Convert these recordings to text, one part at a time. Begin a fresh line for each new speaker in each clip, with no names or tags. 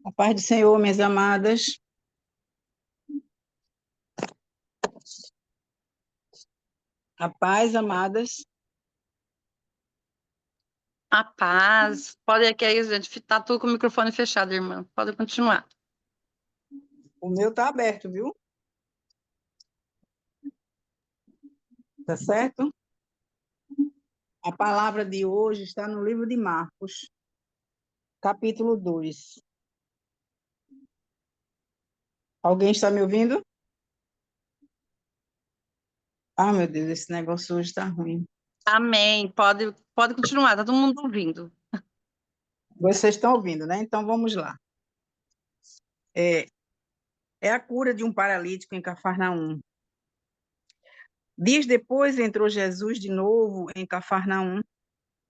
A paz do Senhor, minhas amadas. A paz, amadas.
A paz. Pode aqui aí, gente. Tá tudo com o microfone fechado, irmã. Pode continuar.
O meu tá aberto, viu? Tá certo? A palavra de hoje está no livro de Marcos, capítulo 2. Alguém está me ouvindo? Ah, meu Deus, esse negócio hoje está ruim.
Amém. Pode continuar. Tá todo mundo ouvindo.
Vocês estão ouvindo, né? Então vamos lá. É a cura de um paralítico em Cafarnaum. Dias depois entrou Jesus de novo em Cafarnaum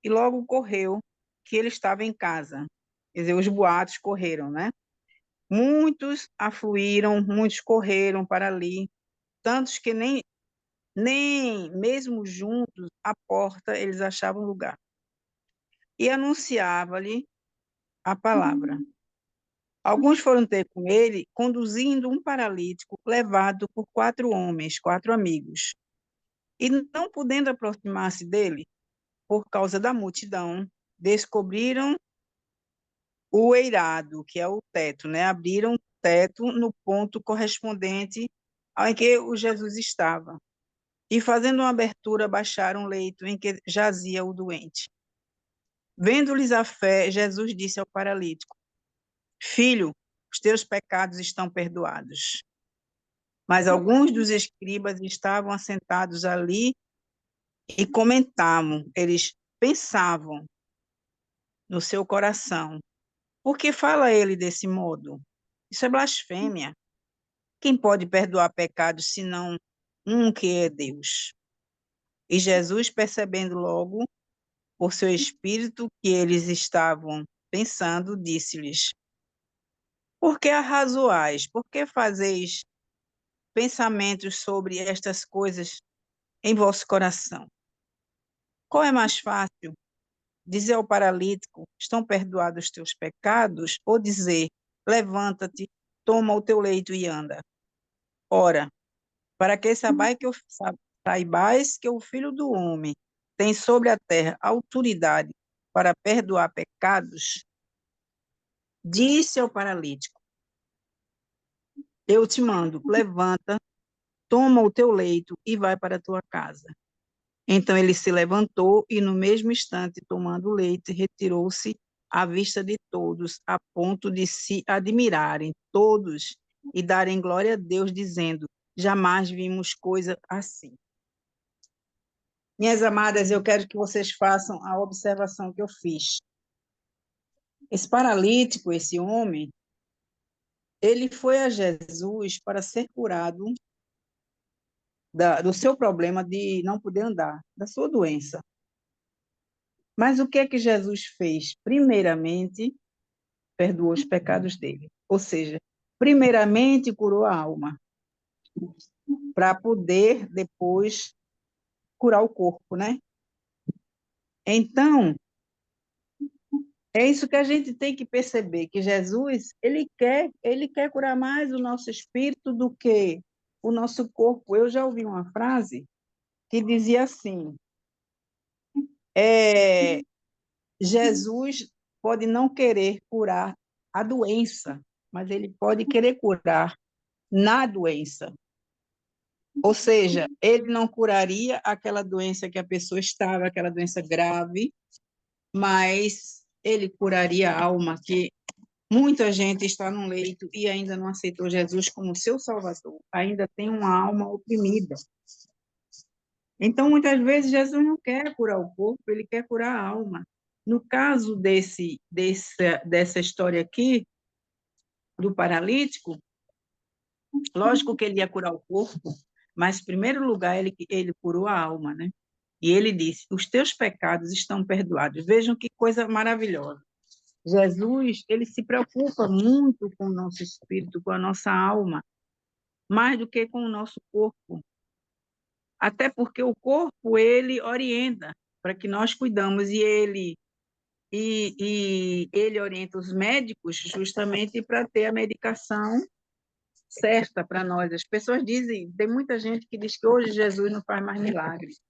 e logo correu que ele estava em casa. Quer dizer, os boatos correram, né? Muitos afluíram, muitos correram para ali, tantos que nem mesmo juntos à porta eles achavam lugar. E anunciava-lhe a palavra. Alguns foram ter com ele, conduzindo um paralítico levado por 4 homens, 4 amigos. E não podendo aproximar-se dele, por causa da multidão, descobriram o eirado, que é o teto, né? Abriram o teto no ponto correspondente ao em que o Jesus estava. E fazendo uma abertura, baixaram o leito em que jazia o doente. Vendo-lhes a fé, Jesus disse ao paralítico: Filho, os teus pecados estão perdoados. Mas alguns dos escribas estavam assentados ali e comentavam, eles pensavam no seu coração: por que fala ele desse modo? Isso é blasfêmia. Quem pode perdoar pecados senão um que é Deus? E Jesus, percebendo logo por seu espírito que eles estavam pensando, disse-lhes: Por que arrazoais? Por que fazeis pensamentos sobre estas coisas em vosso coração? Qual é mais fácil? Dizer ao paralítico: estão perdoados os teus pecados? Ou dizer: levanta-te, toma o teu leito e anda? Ora, para que saibais que o Filho do Homem tem sobre a terra autoridade para perdoar pecados, disse ao paralítico: eu te mando, levanta, toma o teu leito e vai para a tua casa. Então ele se levantou e, no mesmo instante, tomando o leito, retirou-se à vista de todos, a ponto de se admirarem todos e darem glória a Deus, dizendo: jamais vimos coisa assim. Minhas amadas, eu quero que vocês façam a observação que eu fiz. Esse paralítico, esse homem, ele foi a Jesus para ser curado do seu problema de não poder andar, da sua doença. Mas o que é que Jesus fez? Primeiramente, perdoou os pecados dele. Ou seja, primeiramente curou a alma, para poder depois curar o corpo, né? Então, é isso que a gente tem que perceber, que Jesus, ele quer curar mais o nosso espírito do que o nosso corpo. Eu já ouvi uma frase que dizia assim: Jesus pode não querer curar a doença, mas ele pode querer curar na doença. Ou seja, ele não curaria aquela doença que a pessoa estava, aquela doença grave, mas ele curaria a alma, que muita gente está num leito e ainda não aceitou Jesus como seu Salvador, ainda tem uma alma oprimida. Então, muitas vezes, Jesus não quer curar o corpo, ele quer curar a alma. No caso dessa história aqui, do paralítico, lógico que ele ia curar o corpo, mas, em primeiro lugar, ele curou a alma, né? E ele disse: os teus pecados estão perdoados. Vejam que coisa maravilhosa. Jesus, ele se preocupa muito com o nosso espírito, com a nossa alma, mais do que com o nosso corpo. Até porque o corpo, ele orienta para que nós cuidamos, e ele e ele orienta os médicos justamente para ter a medicação certa para nós. As pessoas dizem, tem muita gente que diz que hoje Jesus não faz mais milagres.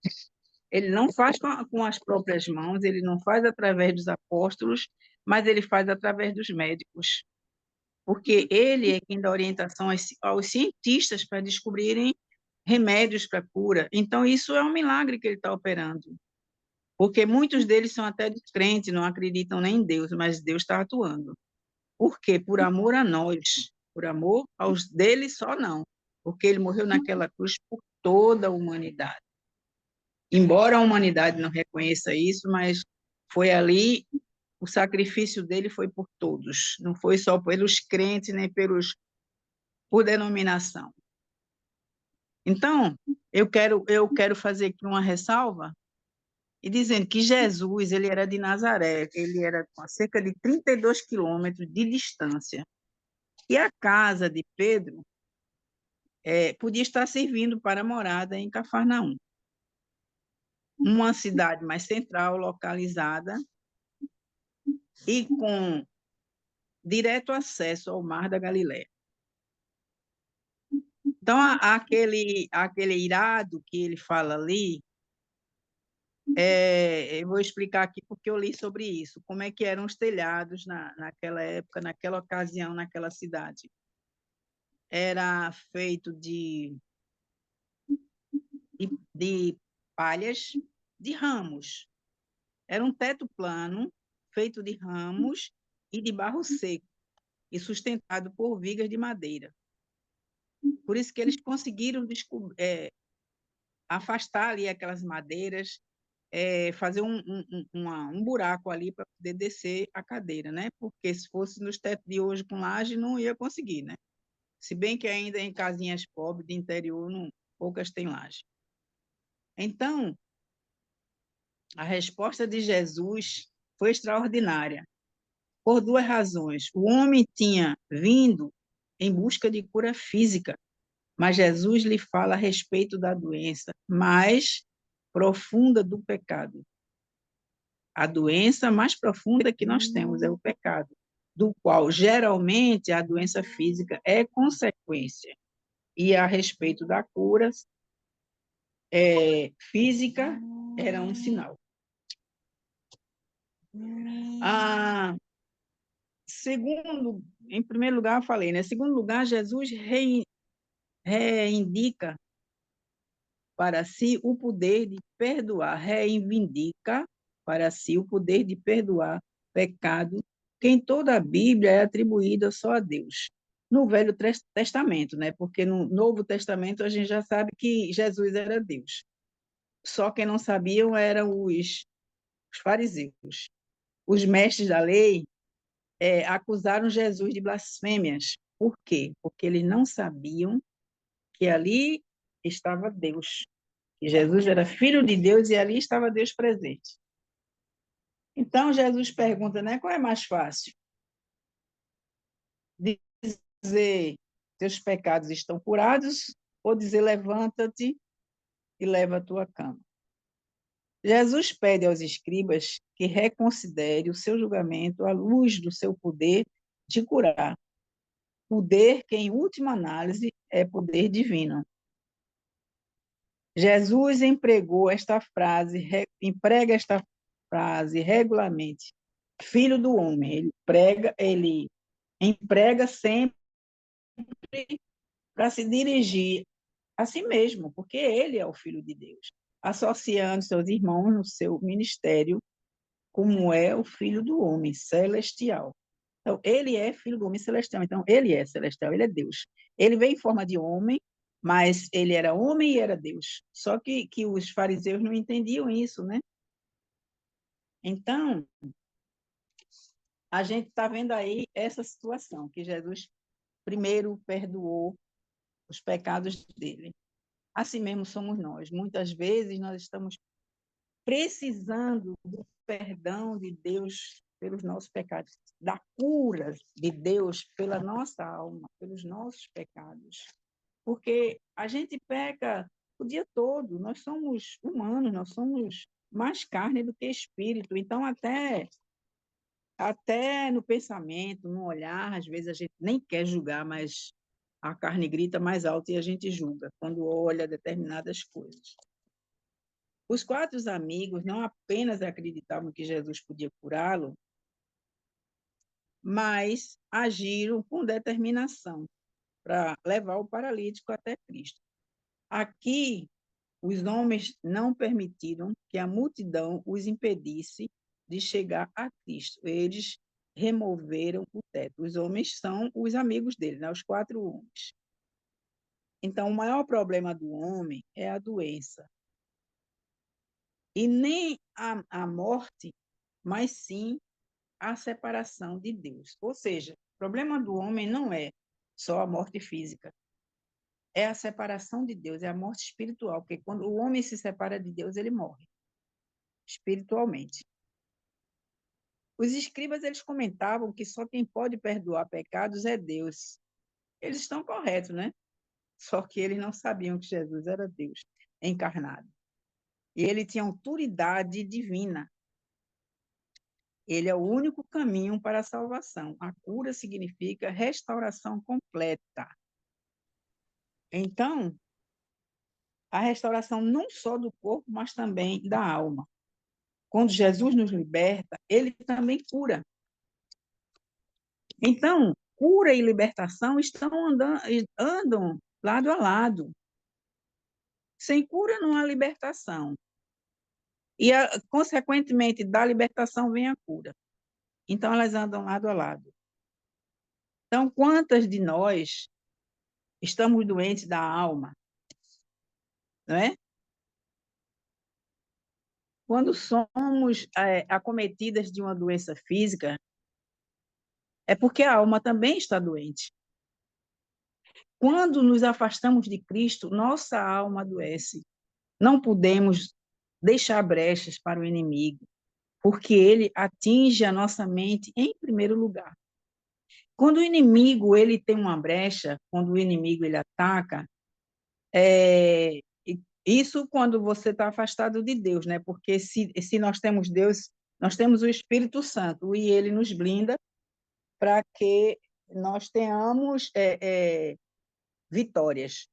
Ele não faz com as próprias mãos, ele não faz através dos apóstolos, mas ele faz através dos médicos, porque ele é quem dá orientação aos cientistas para descobrirem remédios para cura. Então, isso é um milagre que ele está operando, porque muitos deles são até descrentes, não acreditam nem em Deus, mas Deus está atuando. Por quê? Por amor a nós, por amor aos deles só não, porque ele morreu naquela cruz por toda a humanidade. Embora a humanidade não reconheça isso, mas foi ali, o sacrifício dele foi por todos, não foi só pelos crentes, nem por denominação. Então, eu quero fazer aqui uma ressalva, e dizendo que Jesus, ele era de Nazaré, ele era a cerca de 32 quilômetros de distância, e a casa de Pedro podia estar servindo para morada em Cafarnaum, uma cidade mais central, localizada, e com direto acesso ao Mar da Galileia. Então, aquele irado que ele fala ali, eu vou explicar aqui porque eu li sobre isso, como é que eram os telhados naquela época, naquela ocasião, naquela cidade. Era feito de palhas, de ramos. Era um teto plano, feito de ramos e de barro seco, e sustentado por vigas de madeira. Por isso que eles conseguiram afastar ali aquelas madeiras, fazer um buraco ali para poder descer a cadeira, né? Porque se fosse nos tetos de hoje com laje, não ia conseguir, né? Se bem que ainda em casinhas pobres de interior, não, poucas têm laje. Então, a resposta de Jesus foi extraordinária, por duas razões. O homem tinha vindo em busca de cura física, mas Jesus lhe fala a respeito da doença mais profunda do pecado. A doença mais profunda que nós temos é o pecado, do qual geralmente a doença física é consequência. E a respeito da cura física, era um sinal. Segundo, em primeiro lugar, eu falei, né? Em segundo lugar, Jesus reivindica para si o poder de perdoar, reivindica para si o poder de perdoar pecado, que em toda a Bíblia é atribuída só a Deus. No Velho Testamento, né? Porque no Novo Testamento a gente já sabe que Jesus era Deus. Só quem não sabiam eram os fariseus. Os mestres da lei acusaram Jesus de blasfêmias. Por quê? Porque eles não sabiam que ali estava Deus, que Jesus era filho de Deus e ali estava Deus presente. Então, Jesus pergunta, né, qual é mais fácil? Dizer, teus pecados estão curados, ou dizer, levanta-te e leva a tua cama. Jesus pede aos escribas que reconsidere o seu julgamento à luz do seu poder de curar. Poder que, em última análise, é poder divino. Jesus emprega esta frase regularmente. Filho do homem, ele emprega sempre para se dirigir a si mesmo, porque ele é o Filho de Deus, associando seus irmãos no seu ministério, como é o Filho do homem celestial. Então, ele é filho do homem celestial, então ele é celestial, ele é Deus. Ele veio em forma de homem, mas ele era homem e era Deus. Só que os fariseus não entendiam isso, né? Então, a gente está vendo aí essa situação, que Jesus primeiro perdoou os pecados dele. Assim mesmo somos nós. Muitas vezes nós estamos precisando do perdão de Deus pelos nossos pecados, da cura de Deus pela nossa alma, pelos nossos pecados. Porque a gente peca o dia todo, nós somos humanos, nós somos mais carne do que espírito, então até Até no pensamento, no olhar, às vezes a gente nem quer julgar, mas a carne grita mais alto e a gente julga quando olha determinadas coisas. Os 4 amigos não apenas acreditavam que Jesus podia curá-lo, mas agiram com determinação para levar o paralítico até Cristo. Aqui, os homens não permitiram que a multidão os impedisse de chegar a Cristo. Eles removeram o teto. Os homens são os amigos dele, né? Os 4 homens. Então, o maior problema do homem é a doença. E nem a morte, mas sim a separação de Deus. Ou seja, o problema do homem não é só a morte física, é a separação de Deus, é a morte espiritual, porque quando o homem se separa de Deus, ele morre espiritualmente. Os escribas, eles comentavam que só quem pode perdoar pecados é Deus. Eles estão corretos, né? Só que eles não sabiam que Jesus era Deus encarnado. E ele tinha autoridade divina. Ele é o único caminho para a salvação. A cura significa restauração completa. Então, a restauração não só do corpo, mas também da alma. Quando Jesus nos liberta, ele também cura. Então, cura e libertação andam lado a lado. Sem cura não há libertação. E, consequentemente, da libertação vem a cura. Então, elas andam lado a lado. Então, quantas de nós estamos doentes da alma, não é? Quando somos acometidas de uma doença física, é porque a alma também está doente. Quando nos afastamos de Cristo, nossa alma adoece. Não podemos deixar brechas para o inimigo, porque ele atinge a nossa mente em primeiro lugar. Quando o inimigo ele tem uma brecha, quando o inimigo ele ataca, é, isso quando você está afastado de Deus, né? Porque se nós temos Deus, nós temos o Espírito Santo e ele nos blinda para que nós tenhamos vitórias.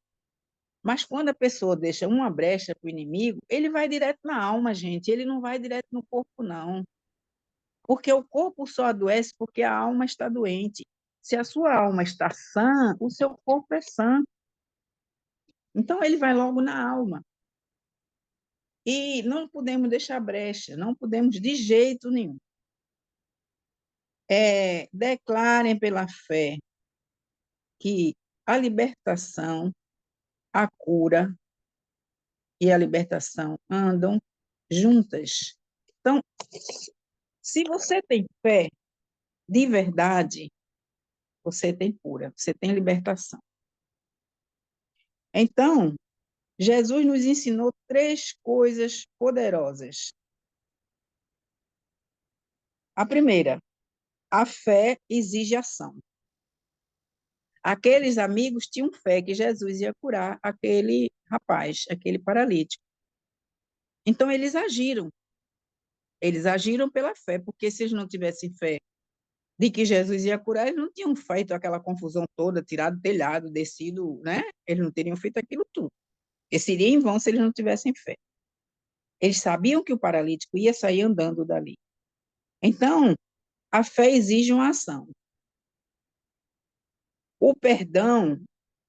Mas quando a pessoa deixa uma brecha para o inimigo, ele vai direto na alma, gente. Ele não vai direto no corpo, não. Porque o corpo só adoece porque a alma está doente. Se a sua alma está sã, o seu corpo é sã. Então, ele vai logo na alma. E não podemos deixar brecha, não podemos de jeito nenhum. Declarem pela fé que a libertação, a cura e a libertação andam juntas. Então, se você tem fé de verdade, você tem cura, você tem libertação. Então, Jesus nos ensinou 3 coisas poderosas. A primeira, a fé exige ação. Aqueles amigos tinham fé que Jesus ia curar aquele rapaz, aquele paralítico. Então, eles agiram. Eles agiram pela fé, porque se eles não tivessem fé de que Jesus ia curar, eles não tinham feito aquela confusão toda, tirado o telhado, descido, né? Eles não teriam feito aquilo tudo. E seria em vão se eles não tivessem fé. Eles sabiam que o paralítico ia sair andando dali. Então, a fé exige uma ação. O perdão,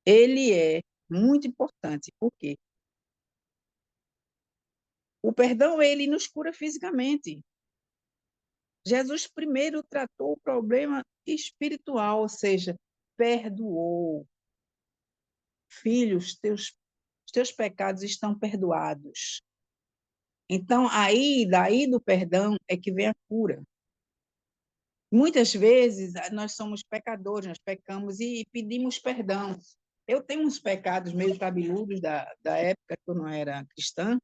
ele é muito importante. Por quê? O perdão, ele nos cura fisicamente. Jesus primeiro tratou o problema espiritual, ou seja, perdoou. Filhos, os teus pecados estão perdoados. Então, daí do perdão é que vem a cura. Muitas vezes nós somos pecadores, nós pecamos e pedimos perdão. Eu tenho uns pecados meio cabeludos da época que eu não era cristã,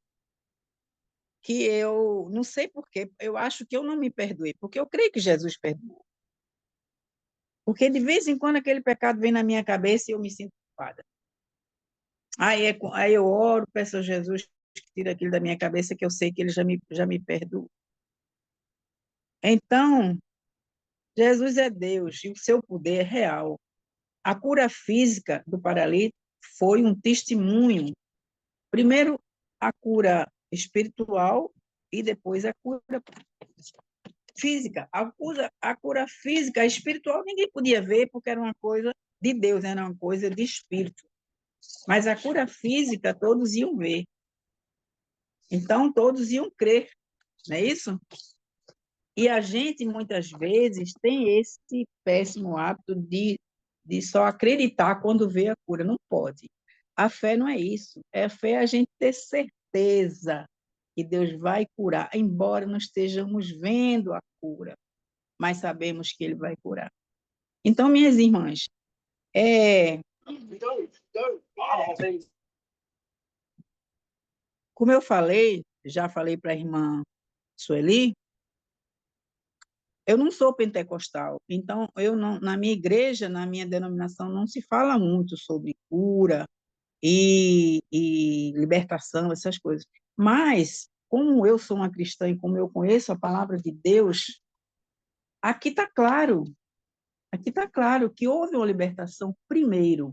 que eu não sei por quê, eu acho que eu não me perdoei, porque eu creio que Jesus perdoou. Porque de vez em quando aquele pecado vem na minha cabeça e eu me sinto culpada. Aí eu oro, peço a Jesus que tire aquilo da minha cabeça, que eu sei que ele já me perdoou. Então, Jesus é Deus e o seu poder é real. A cura física do paralítico foi um testemunho. Primeiro, a cura espiritual e depois a cura física. A cura física, a espiritual, ninguém podia ver porque era uma coisa de Deus, era uma coisa de espírito. Mas a cura física, todos iam ver. Então, todos iam crer, não é isso? E a gente, muitas vezes, tem esse péssimo hábito de só acreditar quando vê a cura. Não pode. A fé não é isso. A fé é a gente ter certeza que Deus vai curar, embora não estejamos vendo a cura, mas sabemos que Ele vai curar. Então, minhas irmãs, como eu falei, já falei para a irmã Sueli, eu não sou pentecostal, então eu não, na minha igreja, na minha denominação, não se fala muito sobre cura e libertação, essas coisas. Mas, como eu sou uma cristã e como eu conheço a palavra de Deus, aqui está claro que houve uma libertação primeiro,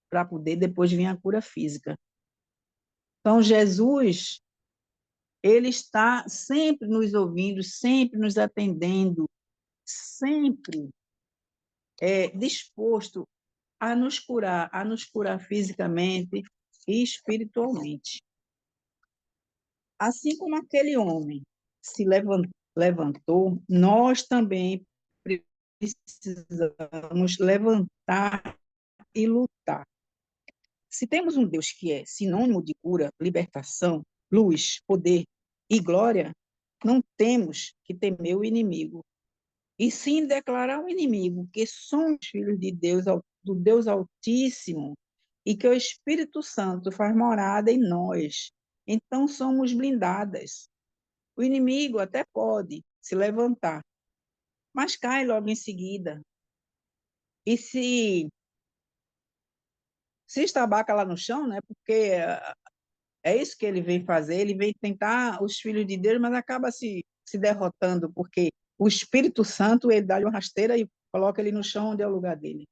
para poder depois vir a cura física. Então, Jesus, ele está sempre nos ouvindo, sempre nos atendendo, sempre disposto a nos curar fisicamente e espiritualmente. Assim como aquele homem se levantou, nós também precisamos levantar e lutar. Se temos um Deus que é sinônimo de cura, libertação, luz, poder e glória, não temos que temer o inimigo, e sim declarar ao inimigo que somos filhos de Deus, do Deus Altíssimo, e que o Espírito Santo faz morada em nós. Então somos blindadas. O inimigo até pode se levantar, mas cai logo em seguida. E se estabaca lá no chão, né? Porque é isso que ele vem fazer, ele vem tentar os filhos de Deus, mas acaba se derrotando, porque o Espírito Santo, ele dá-lhe uma rasteira e coloca ele no chão onde é o lugar dele.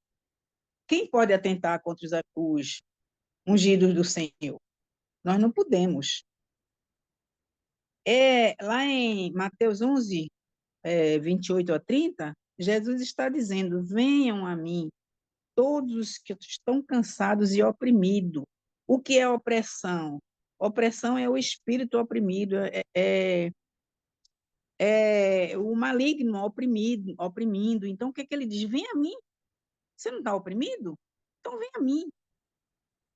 Quem pode atentar contra os ungidos do Senhor? Nós não podemos. Lá em Mateus 11, 28 a 30, Jesus está dizendo: venham a mim, todos os que estão cansados e oprimidos. O que é opressão? Opressão é o espírito oprimido, é o maligno oprimindo. Então, o que, que ele diz? Vem a mim. Você não está oprimido? Então, vem a mim.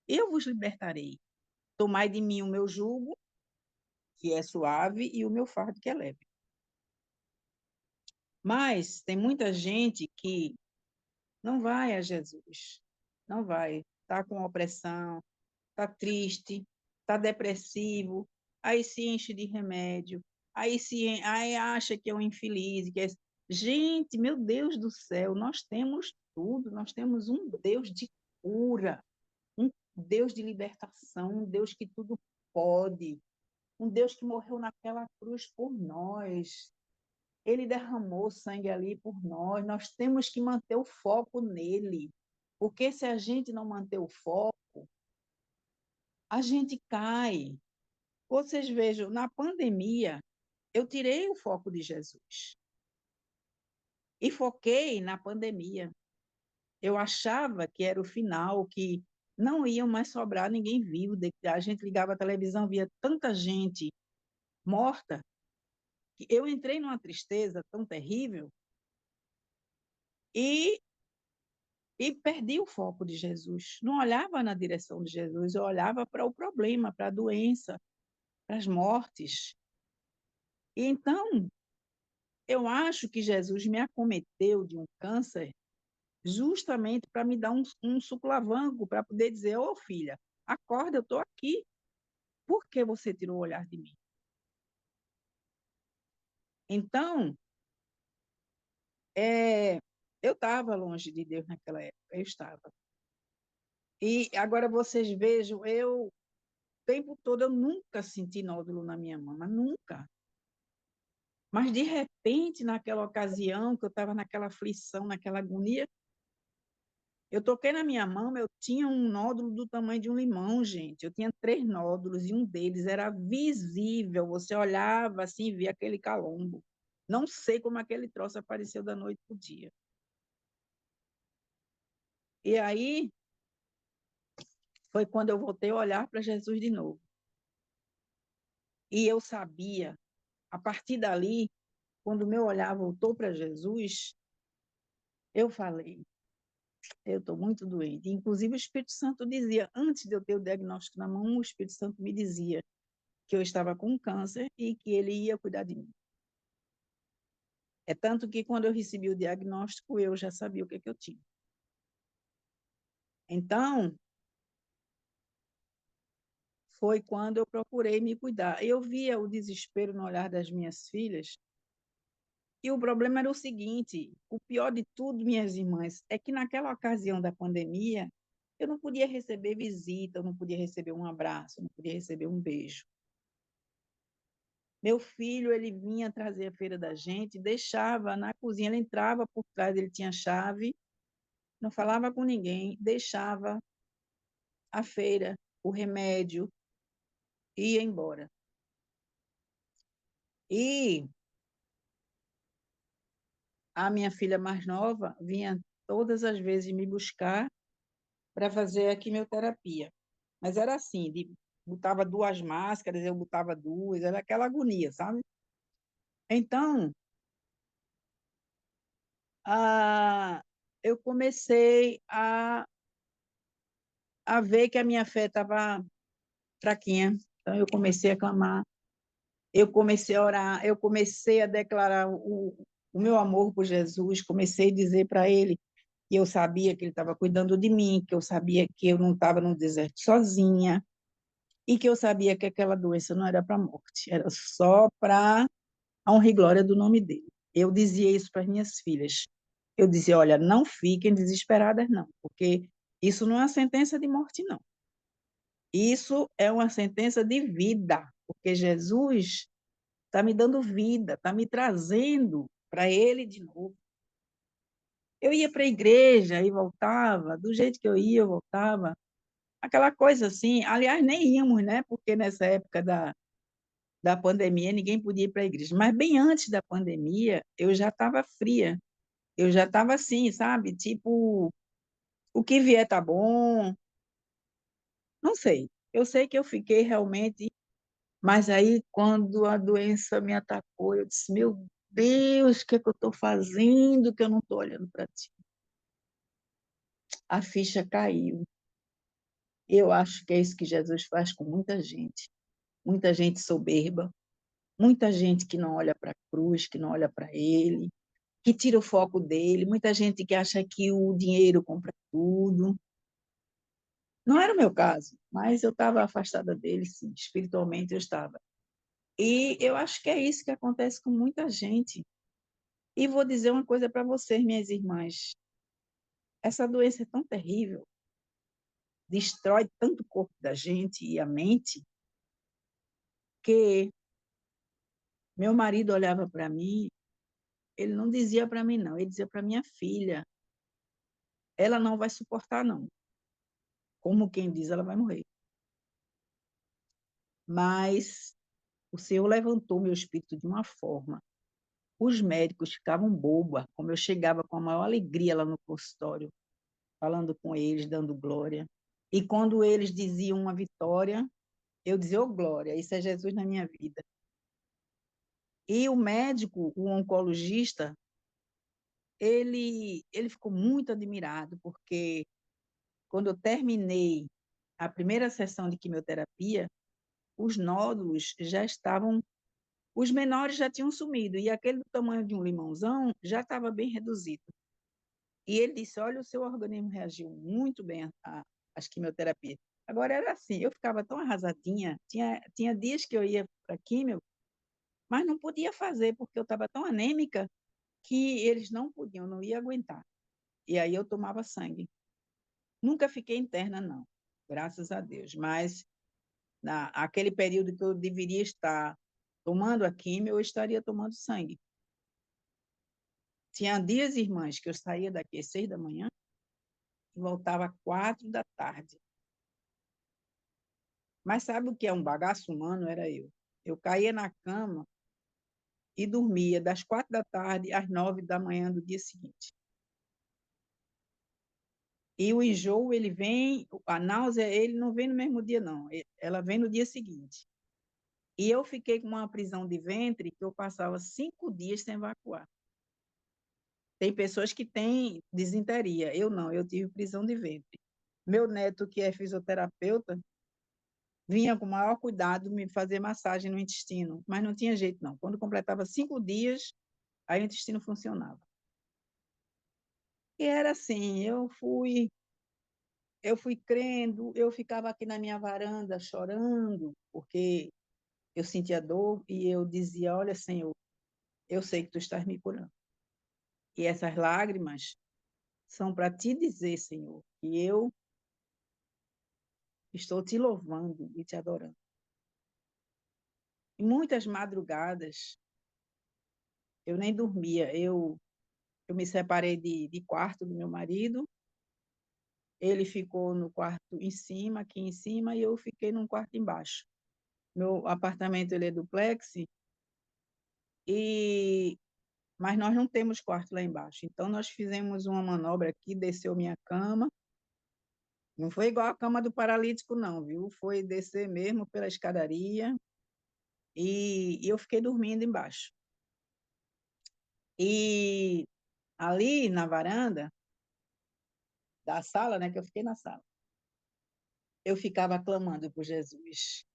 Eu vos libertarei. Tomai de mim o meu jugo, que é suave, e o meu fardo, que é leve. Mas tem muita gente que não vai a Jesus. Não vai. Está com opressão, está triste, está depressivo, aí se enche de remédio, aí acha que é um infeliz, que é... Gente, meu Deus do céu, nós temos tudo, nós temos um Deus de cura, um Deus de libertação, um Deus que tudo pode, um Deus que morreu naquela cruz por nós. Ele derramou sangue ali por nós, nós temos que manter o foco nele, porque se a gente não manter o foco, a gente cai. Vocês vejam, na pandemia, eu tirei o foco de Jesus e foquei na pandemia. Eu achava que era o final, que não ia mais sobrar ninguém vivo. A gente ligava a televisão, via tanta gente morta, que eu entrei numa tristeza tão terrível e, e perdi o foco de Jesus. Não olhava na direção de Jesus, eu olhava para o problema, para a doença, para as mortes. E então, eu acho que Jesus me acometeu de um câncer justamente para me dar um suculavanco, para poder dizer, ô filha, acorda, eu estou aqui. Por que você tirou o olhar de mim? Então, eu estava longe de Deus naquela época, eu estava. E agora vocês vejam, o tempo todo eu nunca senti nódulo na minha mama, nunca. Mas, de repente, naquela ocasião, que eu estava naquela aflição, naquela agonia, eu toquei na minha mão, eu tinha um nódulo do tamanho de um limão, gente. Eu tinha 3 nódulos e um deles era visível. Você olhava assim e via aquele calombo. Não sei como aquele troço apareceu da noite para o dia. E aí foi quando eu voltei a olhar para Jesus de novo. E eu sabia, a partir dali, quando o meu olhar voltou para Jesus, eu falei, eu estou muito doente. Inclusive, o Espírito Santo dizia, antes de eu ter o diagnóstico na mão, o Espírito Santo me dizia que eu estava com câncer e que ele ia cuidar de mim. É tanto que, quando eu recebi o diagnóstico, eu já sabia o que eu tinha. Então, foi quando eu procurei me cuidar. Eu via o desespero no olhar das minhas filhas, e o problema era o seguinte: o pior de tudo, minhas irmãs, é que naquela ocasião da pandemia, eu não podia receber visita, eu não podia receber um abraço, eu não podia receber um beijo. Meu filho, ele vinha trazer a feira da gente, deixava na cozinha, ele entrava por trás, ele tinha chave, não falava com ninguém, deixava a feira, o remédio, e ia embora. E a minha filha mais nova vinha todas as vezes me buscar para fazer a quimioterapia. Mas era assim, botava 2 máscaras, eu botava 2, era aquela agonia, sabe? Então, eu comecei a ver que a minha fé estava fraquinha. Então, eu comecei a clamar, eu comecei a orar, eu comecei a declarar o meu amor por Jesus, comecei a dizer para ele que eu sabia que ele estava cuidando de mim, que eu sabia que eu não estava no deserto sozinha, e que eu sabia que aquela doença não era para a morte, era só para a honra e glória do nome dele. Eu dizia isso para as minhas filhas. Eu dizia, olha, não fiquem desesperadas, não, porque isso não é uma sentença de morte, não. Isso é uma sentença de vida, porque Jesus está me dando vida, está me trazendo para ele de novo. Eu ia para a igreja e voltava, do jeito que eu ia, eu voltava. Aquela coisa assim, aliás, nem íamos, né? Porque nessa época da pandemia ninguém podia ir para a igreja. Mas bem antes da pandemia, eu já estava fria. Eu já estava assim, sabe? Tipo, o que vier tá bom. Não sei. Eu sei que eu fiquei realmente. Mas aí, quando a doença me atacou, eu disse: meu Deus, o que é que eu estou fazendo que eu não estou olhando para ti? A ficha caiu. Eu acho que é isso que Jesus faz com muita gente soberba, muita gente que não olha para a cruz, que não olha para ele, que tira o foco dele, muita gente que acha que o dinheiro compra tudo. Não era o meu caso, mas eu estava afastada dele, sim, espiritualmente eu estava. E eu acho que é isso que acontece com muita gente. E vou dizer uma coisa para vocês, minhas irmãs: essa doença é tão terrível, destrói tanto o corpo da gente e a mente, que meu marido olhava para mim, ele não dizia para mim, não, ele dizia para minha filha: ela não vai suportar, não. Como quem diz, ela vai morrer. Mas o Senhor levantou meu espírito de uma forma. Os médicos ficavam bobos, como eu chegava com a maior alegria lá no consultório, falando com eles, dando glória. E quando eles diziam uma vitória, eu dizia: ô glória, isso é Jesus na minha vida. E o médico, o oncologista, ele ficou muito admirado, porque quando eu terminei a primeira sessão de quimioterapia, os nódulos já estavam, os menores já tinham sumido, e aquele do tamanho de um limãozão já estava bem reduzido. E ele disse: olha, o seu organismo reagiu muito bem às quimioterapias. Agora, era assim, eu ficava tão arrasadinha, tinha dias que eu ia para quimio, mas não podia fazer, porque eu estava tão anêmica que eles não podiam, não ia aguentar. E aí eu tomava sangue. Nunca fiquei interna, não, graças a Deus. Mas aquele período que eu deveria estar tomando a químio, eu estaria tomando sangue. Tinha dias, irmãs, que eu saía daqui às 6 da manhã e voltava às 4 da tarde. Mas sabe o que é um bagaço humano? Era eu. Eu caía na cama e dormia das 4 da tarde às 9 da manhã do dia seguinte. E o enjoo, ele vem, a náusea, ele não vem no mesmo dia, não. Ela vem no dia seguinte. E eu fiquei com uma prisão de ventre que eu passava 5 dias sem evacuar. Tem pessoas que têm disenteria. Eu não, eu tive prisão de ventre. Meu neto, que é fisioterapeuta, vinha com o maior cuidado me fazer massagem no intestino, mas não tinha jeito, não. Quando completava 5 dias, aí o intestino funcionava. E era assim, eu fui crendo, eu ficava aqui na minha varanda chorando, porque eu sentia dor e eu dizia, olha, Senhor, eu sei que tu estás me curando. E essas lágrimas são para te dizer, Senhor, que eu estou te louvando e te adorando. E muitas madrugadas eu nem dormia, eu me separei de quarto do meu marido, ele ficou no quarto em cima, aqui em cima, e eu fiquei num quarto embaixo. Meu apartamento ele é duplex, e mas nós não temos quarto lá embaixo. Então nós fizemos uma manobra aqui, desceu minha cama. Não foi igual a cama do paralítico, não, viu? Foi descer mesmo pela escadaria e eu fiquei dormindo embaixo. E ali na varanda da sala, né, que eu fiquei na sala, eu ficava clamando por Jesus.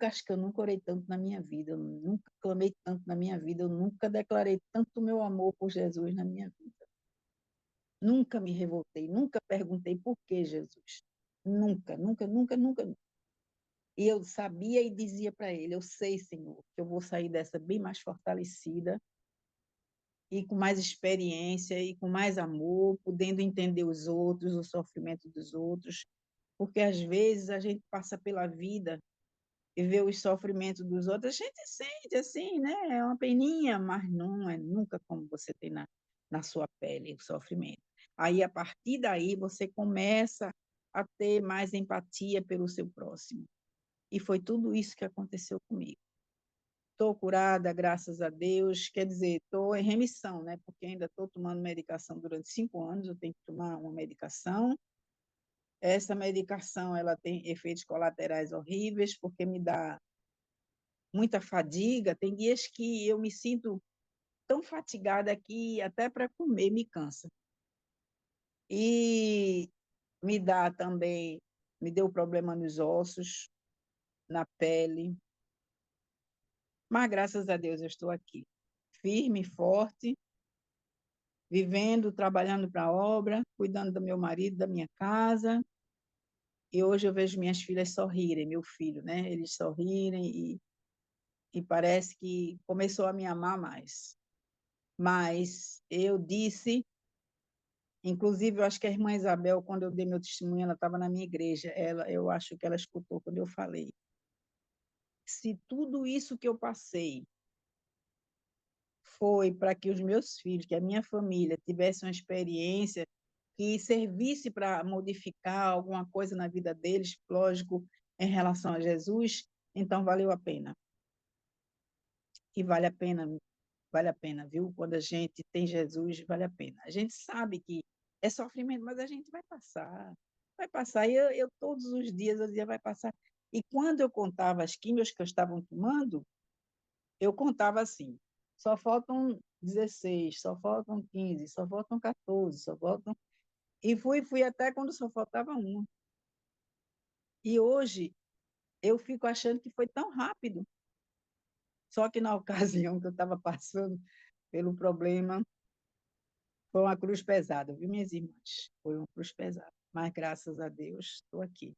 Acho que eu nunca orei tanto na minha vida, eu nunca clamei tanto na minha vida, eu nunca declarei tanto meu amor por Jesus na minha vida. Nunca me revoltei, nunca perguntei por que Jesus. Nunca, nunca, nunca, nunca. E eu sabia e dizia para ele, eu sei, Senhor, que eu vou sair dessa bem mais fortalecida e com mais experiência e com mais amor, podendo entender os outros, o sofrimento dos outros, porque às vezes a gente passa pela vida e vê os sofrimentos dos outros, a gente sente assim, né? É uma peninha, mas não é nunca como você tem na sua pele o sofrimento. Aí, a partir daí, você começa a ter mais empatia pelo seu próximo. E foi tudo isso que aconteceu comigo. Estou curada, graças a Deus, quer dizer, estou em remissão, né? Porque ainda estou tomando medicação durante 5 anos, eu tenho que tomar uma medicação. Essa medicação, ela tem efeitos colaterais horríveis, porque me dá muita fadiga. Tem dias que eu me sinto tão fatigada que até para comer me cansa. E me dá também, me deu problema nos ossos, na pele, mas graças a Deus eu estou aqui, firme, forte, vivendo, trabalhando para a obra, cuidando do meu marido, da minha casa. E hoje eu vejo minhas filhas sorrirem, meu filho, né? Eles sorrirem e parece que começou a me amar mais. Mas eu disse, inclusive, eu acho que a irmã Isabel, quando eu dei meu testemunho, ela estava na minha igreja, eu acho que ela escutou quando eu falei. Se tudo isso que eu passei foi para que os meus filhos, que a minha família tivesse uma experiência que servisse para modificar alguma coisa na vida deles, lógico, em relação a Jesus, então valeu a pena. E vale a pena, viu? Quando a gente tem Jesus, vale a pena. A gente sabe que é sofrimento, mas a gente vai passar. E eu todos os dias eu dizia, vai passar. E quando eu contava as químios que eu estava tomando, eu contava assim, só faltam 16, só faltam 15, só faltam 14, só faltam... E fui até quando só faltava uma. E hoje eu fico achando que foi tão rápido, só que na ocasião que eu estava passando pelo problema, foi uma cruz pesada, viu, minhas irmãs? Foi uma cruz pesada. Mas graças a Deus estou aqui.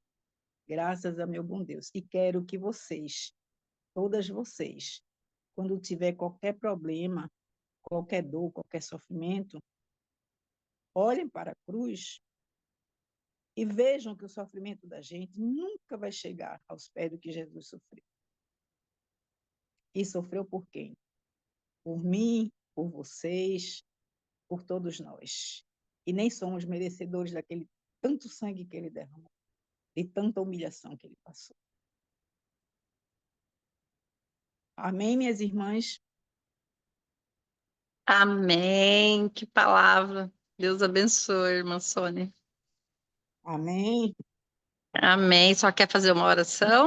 Graças a meu bom Deus. E quero que vocês, todas vocês, quando tiver qualquer problema, qualquer dor, qualquer sofrimento, olhem para a cruz e vejam que o sofrimento da gente nunca vai chegar aos pés do que Jesus sofreu. E sofreu por quem? Por mim, por vocês, por todos nós. E nem somos merecedores daquele tanto sangue que ele derramou, de tanta humilhação que ele passou. Amém, minhas irmãs?
Amém. Que palavra. Deus abençoe, irmã Sônia.
Amém.
Amém. Só quer fazer uma oração?